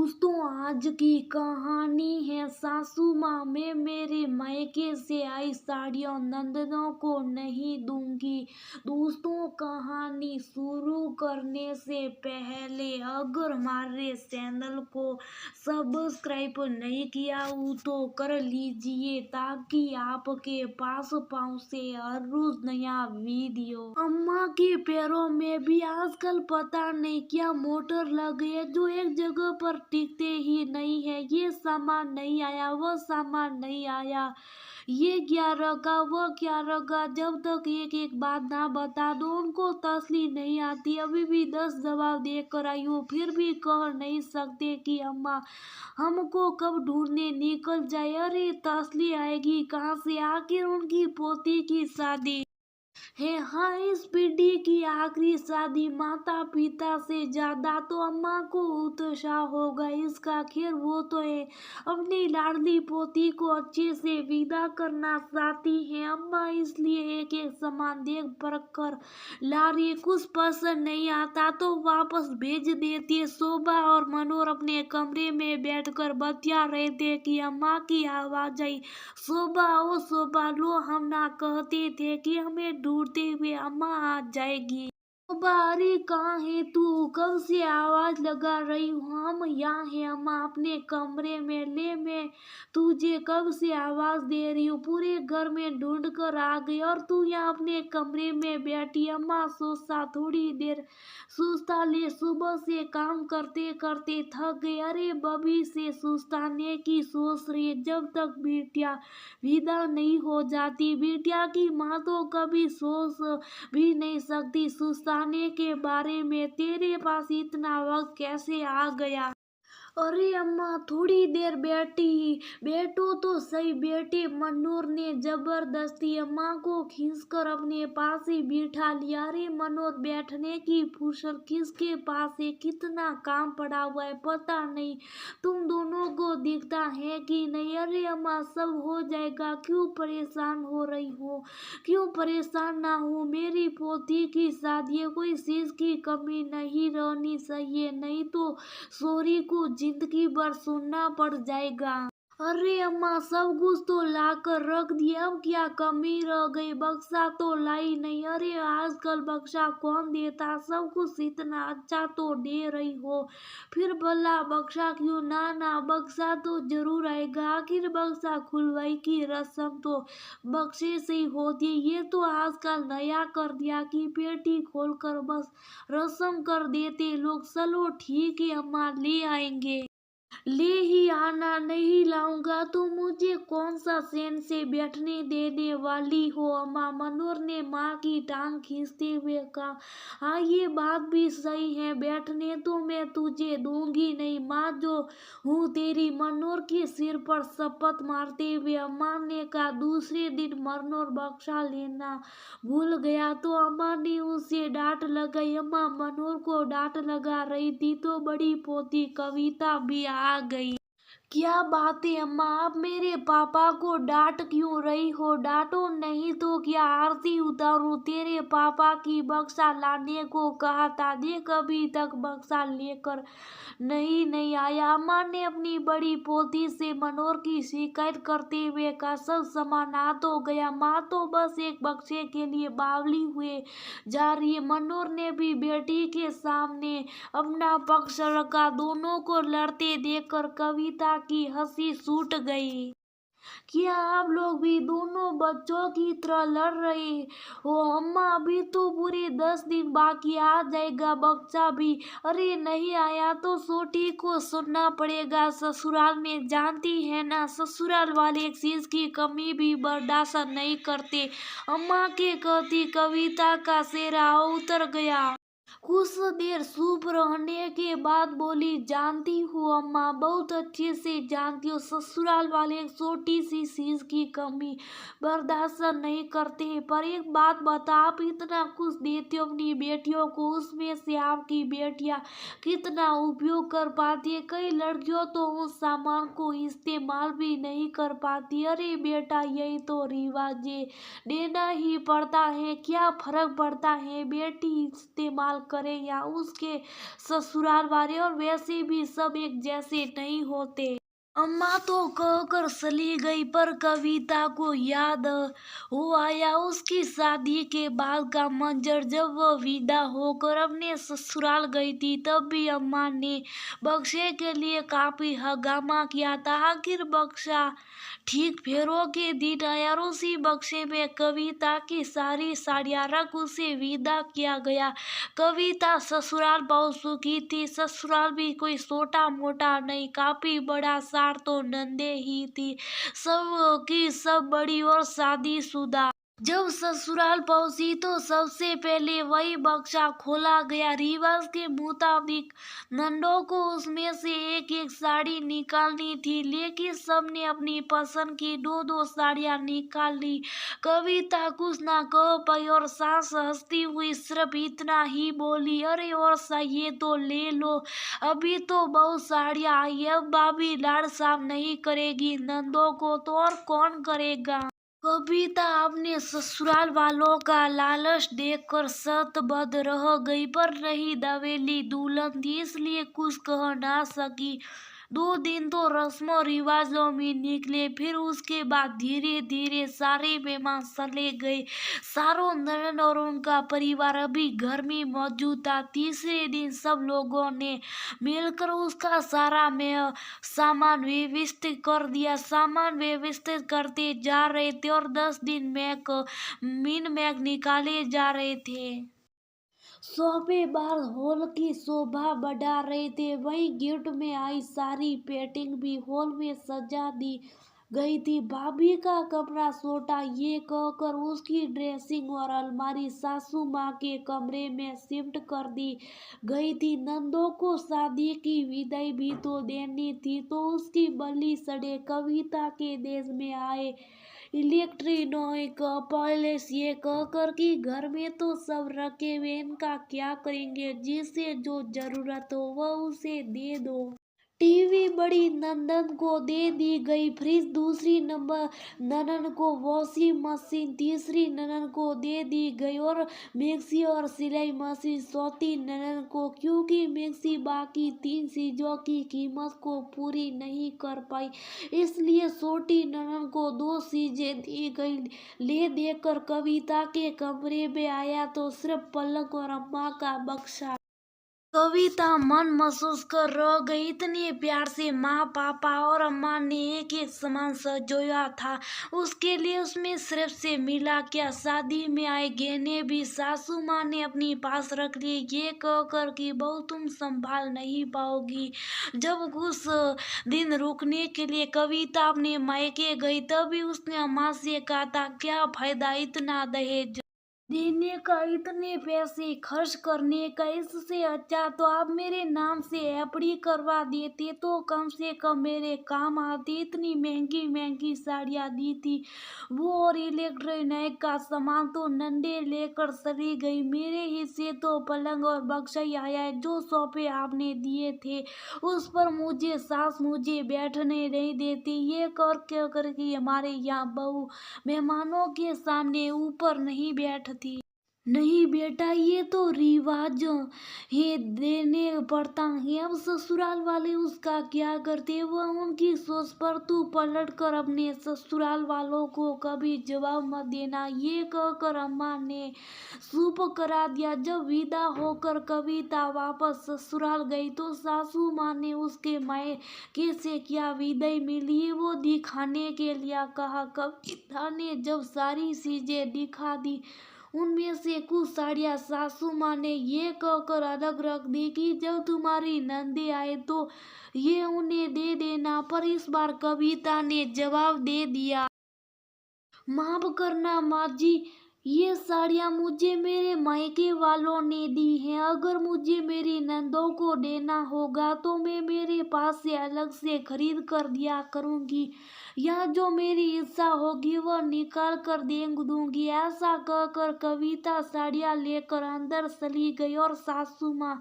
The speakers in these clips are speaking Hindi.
दोस्तों, आज की कहानी है सासू माँ। मैं मेरे मायके से आई साड़ियाँ नंदनों को नहीं दूंगी। दोस्तों, कहानी शुरू करने से पहले अगर हमारे चैनल को सब्सक्राइब नहीं किया हो तो कर लीजिए, ताकि आपके पास पहुँचे हर रोज नया वीडियो। अम्मा के पैरों में भी आजकल पता नहीं क्या मोटर लग गई है, जो एक जगह पर टिकते ही नहीं है। ये सामान नहीं आया, वो सामान नहीं आया, ये क्या रखा, वो क्या रखा। जब तक एक एक बात ना बता दो, उनको तसली नहीं आती। अभी भी 10 जवाब देकर आई हूँ, फिर भी कह नहीं सकते कि अम्मा हमको कब ढूंढने निकल जाए। अरे तसली आएगी कहाँ से, आखिर उनकी पोती की शादी है। हाँ, इस पीढ़ी की आखिरी शादी। माता पिता से ज्यादा तो अम्मा को उत्साह होगा इसका। खैर वो तो है, अपनी लाडली पोती को अच्छे से विदा करना चाहती है अम्मा, इसलिए एक एक सामान देख परख कर ला रही। कुछ पसंद नहीं आता तो वापस भेज देती है। शोभा और मनोहर अपने कमरे में बैठकर बतिया रहे थे कि अम्मा की आवाज आई। शोभा, ओ शोभा, लो हम ना कहते थे कि हमें ढूंढते हुए अम्मा आ जाएगी। शोभा, अरे कहाँ है तू, कब से आवाज लगा रही हूँ। हम यहाँ है अम्मा, अपने कमरे में। ले, मैं तुझे कब से आवाज दे रही हूँ, पूरे घर में ढूंढ कर आ गई और तू यहाँ अपने कमरे में बैठी। अम्मा सोचा थोड़ी देर सोचता ले, सुबह से काम करते करते थक गए। अरे बबी से सुस्ताने की सोच रही, जब तक बिटिया विदा नहीं हो जाती। बिटिया की माँ तो कभी सोच भी नहीं सकती सुस्ताने के बारे में। तेरे पास इतना वक्त कैसे आ गया। अरे अम्मा थोड़ी देर बैठो तो सही। बेटे, मनोहर ने जबरदस्ती अम्मा को खींचकर अपने पास ही बिठा लिया। अरे मनोहर, बैठने की फुर्सत किसके पास है, कितना काम पड़ा हुआ है पता नहीं तुम दोनों को दिखता है कि नहीं। अरे अम्मा सब हो जाएगा, क्यों परेशान हो रही हो। क्यों परेशान ना हो, मेरी पोती की शादी है, कोई चीज की कमी नहीं रहनी चाहिए, नहीं तो सॉरी को जिंदगी भर सुनना पड़ जाएगा। अरे अम्मा सब कुछ तो ला कर रख दिया, अब क्या कमी रह गई। बक्सा तो लाई नहीं। अरे आजकल बक्सा कौन देता, सब कुछ इतना अच्छा तो दे रही हो, फिर भला बक्सा क्यों। ना ना, बक्सा तो जरूर आएगा। आखिर बक्सा खुलवाई की रस्म तो बक्से से ही होती है। ये तो आजकल नया कर दिया कि पेटी खोलकर बस रस्म कर देते लोग। चलो ठीक है अम्मा, ले आएंगे। ले ही आना, नहीं लाऊंगा तो मुझे कौन सा चैन से बैठने देने वाली हो अम्मा। मनोहर ने माँ की टांग खींचते हुए कहा। हाँ ये बात भी सही है, बैठने तो मैं तुझे दूंगी नहीं माँ, जो हूँ तेरी। मनोहर के सिर पर शपथ मारते हुए अम्मा ने कहा। दूसरे दिन मनोहर बक्सा लेना भूल गया तो अम्मा ने उसे डांट लगाई। अम्मा मनोहर को डांट लगा रही थी तो बड़ी पोती कविता भी आ गई। क्या बात है अम्मा, आप मेरे पापा को डांट क्यों रही हो। डांटो नहीं तो क्या आरती उतारूं। तेरे पापा की बक्सा लाने को कहा था, देख अभी तक बक्सा लेकर नहीं आया। अम्मा ने अपनी बड़ी पोती से मनोहर की शिकायत करते हुए कहा। सब सामान आ तो गया, माँ तो बस एक बक्से के लिए बावली हुए जा रही है। मनोहर ने भी बेटी के सामने अपना पक्ष रखा। दोनों को लड़ते देखकर कविता की हंसी छूट गई। क्या आप लोग भी दोनों बच्चों की तरह लड़ रहे हो अम्मा। अभी तो पूरे 10 दिन बाकी, आ जाएगा बच्चा भी। अरे नहीं आया तो सोटी को सुनना पड़ेगा ससुराल में, जानती है ना ससुराल वाले एक चीज की कमी भी बर्दाश्त नहीं करते। अम्मा के कहती कविता का चेहरा उतर गया। कुछ देर चुप रहने के बाद बोली। जानती हूँ अम्मा, बहुत अच्छे से जानती हूँ, ससुराल वाले एक छोटी सी चीज की कमी बर्दाश्त नहीं करते। पर एक बात बता, आप इतना कुछ देते हो अपनी बेटियों को, उसमें से आपकी बेटियां कितना उपयोग कर पाती है। कई लड़कियों तो उस सामान को इस्तेमाल भी नहीं कर पाती। अरे बेटा यही तो रिवाज है, देना ही पड़ता है, क्या फर्क पड़ता है। बेटी इस्तेमाल ससुराल करे या उसके ससुराल वाले, और वैसे भी सब एक जैसे नहीं होते। अम्मा तो कहकर चली गई, पर कविता को याद हो आया उसकी शादी के बाद का मंजर। जब वह विदा होकर अपने ससुराल गई थी, तब भी अम्मा ने बक्से के लिए काफी हंगामा किया था। आखिर बक्सा ठीक फेरों के दिन आया और उसी बक्से में कविता की सारी साड़ियां रख उसे विदा किया गया। कविता ससुराल पहुंच चुकी थी। ससुराल भी कोई छोटा मोटा नहीं, काफी बड़ा। सार तो नंदे ही थी, सब की सब बड़ी और शादीशुदा। जब ससुराल पहुंची तो सबसे पहले वही बक्सा खोला गया। रिवाज के मुताबिक नंदों को उसमें से एक एक साड़ी निकालनी थी, लेकिन सबने अपनी पसंद की दो दो साड़ियां निकाल ली। कविता कुछ ना कह पाई और सास हंसती हुई सिर्फ इतना ही बोली, अरे और ये तो ले लो, अभी तो बहुत साड़ियां आई है, अब भाभी लाड़ साफ नहीं करेगी नंदों को तो और कौन करेगा। कविता अपने ससुराल वालों का लालच देखकर शतबद्ध रह गई, पर रही दवेली दुल्हन थी इसलिए कुछ कह ना सकी। 2 दिन तो रस्मों रिवाजों में निकले, फिर उसके बाद धीरे धीरे सारे मेहमान चले गए। सारों ननद और उनका परिवार अभी घर में मौजूद था। तीसरे दिन सब लोगों ने मिलकर उसका सारा में सामान व्यवस्थित कर दिया। सामान व्यवस्थित करते जा रहे थे और 10 दिन मैक निकाले जा रहे थे। सोफे बार हॉल की शोभा बढ़ा रहे थे। वही गिफ्ट में आई सारी पेंटिंग भी हॉल में सजा दी गई थी। भाभी का कमरा छोटा, ये कहकर उसकी ड्रेसिंग और अलमारी सासू माँ के कमरे में शिफ्ट कर दी गई थी। नंदों को शादी की विदाई भी तो देनी थी, तो उसकी बलि सड़े कविता के देश में आए इलेक्ट्रॉनिक पैलेस, ये कहकर कि घर में तो सब रखे हुए, इनका क्या करेंगे, जिसे जो जरूरत हो वह उसे दे दो। टीवी बड़ी नंदन को दे दी गई, फ्रिज दूसरी नंबर ननन को, वॉशिंग मशीन तीसरी ननन को दे दी गई और मिक्सी और सिलाई मशीन चौथी ननन को, क्योंकि मिक्सी बाकी 3 चीजों की कीमत को पूरी नहीं कर पाई, इसलिए छोटी ननन को 2 चीजें दी गई। ले देकर कविता के कमरे में आया तो सिर्फ पलंग और अम्मा का बक्सा। कविता मन महसूस कर रह गई, इतने प्यार से माँ पापा और अम्मा ने एक एक सामान सजोया था उसके लिए, उसमें सिर्फ से मिला क्या। शादी में आए गहने भी सासू माँ ने अपनी पास रख लिए, ये कहकर कि बहू तुम संभाल नहीं पाओगी। जब कुछ दिन रुकने के लिए कविता अपने मायके गई, तभी उसने अम्मा से कहा था, क्या फायदा इतना दहेज देने का, इतने पैसे खर्च करने का, इससे अच्छा तो आप मेरे नाम से एफडी करवा देते तो कम से कम मेरे काम आती। इतनी महंगी महंगी साड़ियाँ दी थी वो, और इलेक्ट्रॉनिक का सामान तो नंदे लेकर चली गई। मेरे हिस्से तो पलंग और बक्सा ही आया है। जो सोफे आपने दिए थे उस पर मुझे सास मुझे बैठने नहीं देती, ये कर कि हमारे यहाँ बहू मेहमानों के सामने ऊपर नहीं बैठती। नहीं बेटा, ये तो रिवाज है, देने पड़ता है। अब ससुराल वाले उसका क्या करते, वह उनकी सोच पर तू पलट कर अपने ससुराल वालों को कभी जवाब मत देना, ये कहकर अम्मा ने चुप करा दिया। जब विदा होकर कविता वापस ससुराल गई तो सासू माँ ने उसके मायके से क्या विदाई मिली वो दिखाने के लिए कहा। कविता ने जब सारी चीजें दिखा दी, उनमें से कुछ साड़ियाँ सासू माँ ने ये कहकर अलग रख दी कि जब तुम्हारी नंदे आए तो ये उन्हें दे देना, पर इस बार कविता ने जवाब दे दिया, माफ करना माँ जी, ये साड़ियाँ मुझे मेरे मायके वालों ने दी हैं। अगर मुझे मेरी नंदों को देना होगा तो मैं मेरे पास से अलग से खरीद कर दिया करूँगी, या जो मेरी इच्छा होगी वह निकाल कर दे दूंगी। ऐसा कहकर कविता साड़ियाँ लेकर अंदर चली गई और सासू माँ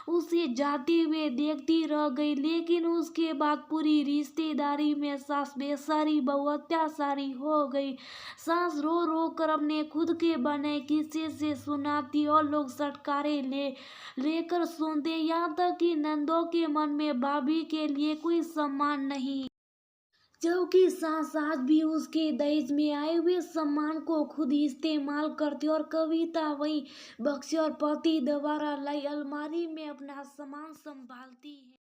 उसे जाते हुए देखती रह गई। लेकिन उसके बाद पूरी रिश्तेदारी में सास बेसारी बहू अत्याचारी हो गई। सास रो रो कर अपने खुद के बने किस्से से सुनाती और लोग सटकारे लेकर सुनते, यहाँ तक कि नंदों के मन में भाभी के लिए कोई सम्मान नहीं, जबकि सास आज भी उसके दहेज में आए हुए सम्मान को खुद ही इस्तेमाल करती और कविता वही बक्से और पति दोबारा लाई अलमारी में अपना सामान संभालती है।